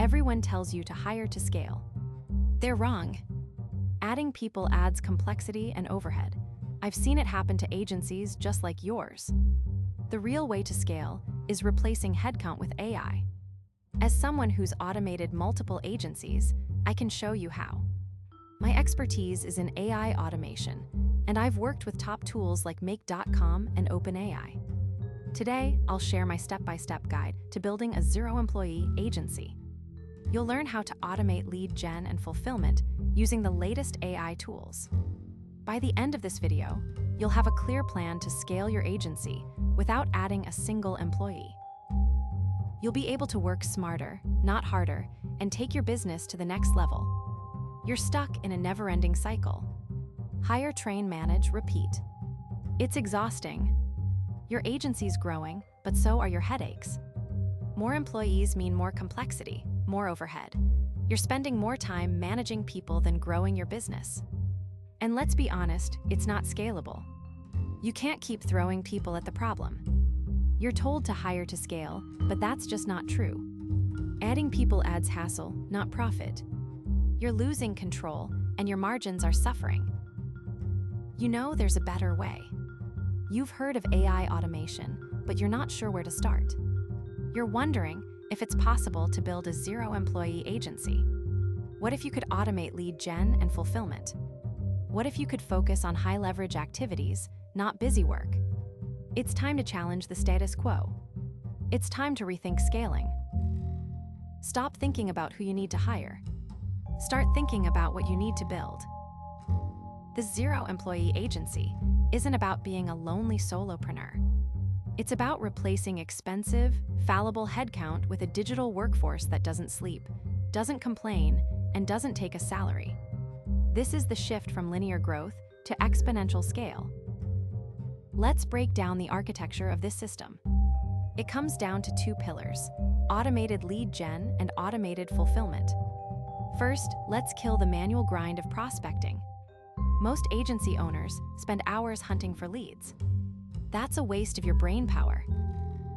Everyone tells you to hire to scale. They're wrong. Adding people adds complexity and overhead. I've seen it happen to agencies just like yours. The real way to scale is replacing headcount with AI. As someone who's automated multiple agencies, I can show you how. My expertise is in AI automation, and I've worked with top tools like Make.com and OpenAI. Today, I'll share my step-by-step guide to building a zero-employee agency. You'll learn how to automate lead gen and fulfillment using the latest AI tools. By the end of this video, you'll have a clear plan to scale your agency without adding a single employee. You'll be able to work smarter, not harder, and take your business to the next level. You're stuck in a never-ending cycle. Hire, train, manage, repeat. It's exhausting. Your agency's growing, but so are your headaches. More employees mean more complexity, more overhead. You're spending more time managing people than growing your business. And let's be honest, it's not scalable. You can't keep throwing people at the problem. You're told to hire to scale, but that's just not true. Adding people adds hassle, not profit. You're losing control, and your margins are suffering. You know there's a better way. You've heard of AI automation, but you're not sure where to start. You're wondering if it's possible to build a zero-employee agency. What if you could automate lead gen and fulfillment? What if you could focus on high-leverage activities, not busy work? It's time to challenge the status quo. It's time to rethink scaling. Stop thinking about who you need to hire. Start thinking about what you need to build. The zero-employee agency isn't about being a lonely solopreneur. It's about replacing expensive, fallible headcount with a digital workforce that doesn't sleep, doesn't complain, and doesn't take a salary. This is the shift from linear growth to exponential scale. Let's break down the architecture of this system. It comes down to two pillars: automated lead gen and automated fulfillment. First, let's kill the manual grind of prospecting. Most agency owners spend hours hunting for leads. That's a waste of your brain power.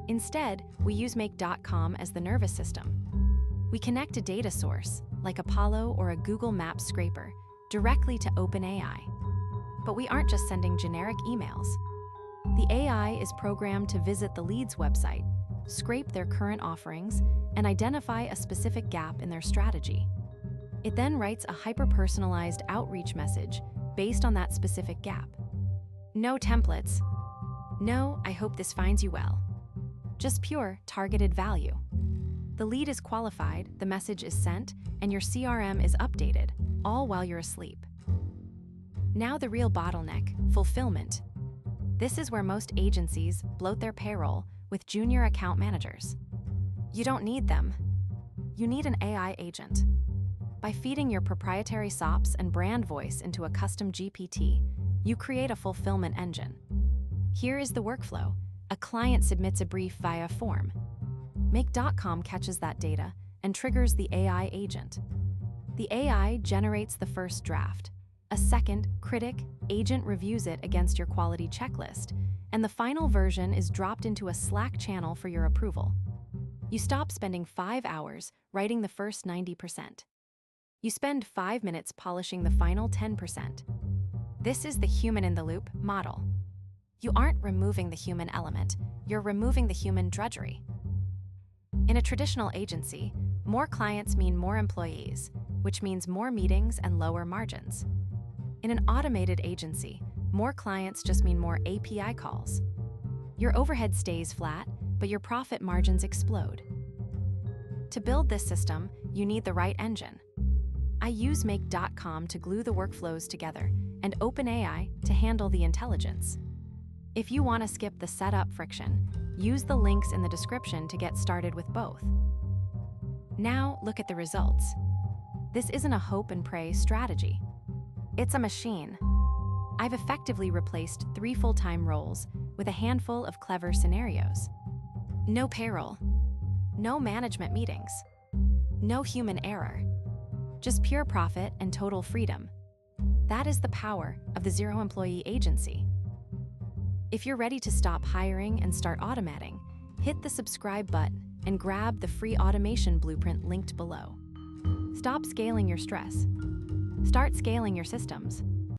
Instead, we use Make.com as the nervous system. We connect a data source, like Apollo or a Google Maps scraper, directly to OpenAI. But we aren't just sending generic emails. The AI is programmed to visit the lead's website, scrape their current offerings, and identify a specific gap in their strategy. It then writes a hyper-personalized outreach message based on that specific gap. No templates. No, I hope this finds you well. Just pure, targeted value. The lead is qualified, the message is sent, and your CRM is updated, all while you're asleep. Now the real bottleneck, fulfillment. This is where most agencies bloat their payroll with junior account managers. You don't need them. You need an AI agent. By feeding your proprietary SOPs and brand voice into a custom GPT, you create a fulfillment engine. Here is the workflow. A client submits a brief via form. Make.com catches that data and triggers the AI agent. The AI generates the first draft. A second, critic, agent reviews it against your quality checklist, and the final version is dropped into a Slack channel for your approval. You stop spending 5 hours writing the first 90%. You spend 5 minutes polishing the final 10%. This is the human-in-the-loop model. You aren't removing the human element, you're removing the human drudgery. In a traditional agency, more clients mean more employees, which means more meetings and lower margins. In an automated agency, more clients just mean more API calls. Your overhead stays flat, but your profit margins explode. To build this system, you need the right engine. I use Make.com to glue the workflows together and OpenAI to handle the intelligence. If you want to skip the setup friction, use the links in the description to get started with both. Now look at the results. This isn't a hope and pray strategy. It's a machine. I've effectively replaced 3 full-time roles with a handful of clever scenarios. No payroll, no management meetings, no human error, just pure profit and total freedom. That is the power of the zero-employee agency. If you're ready to stop hiring and start automating, hit the subscribe button and grab the free automation blueprint linked below. Stop scaling your stress. Start scaling your systems.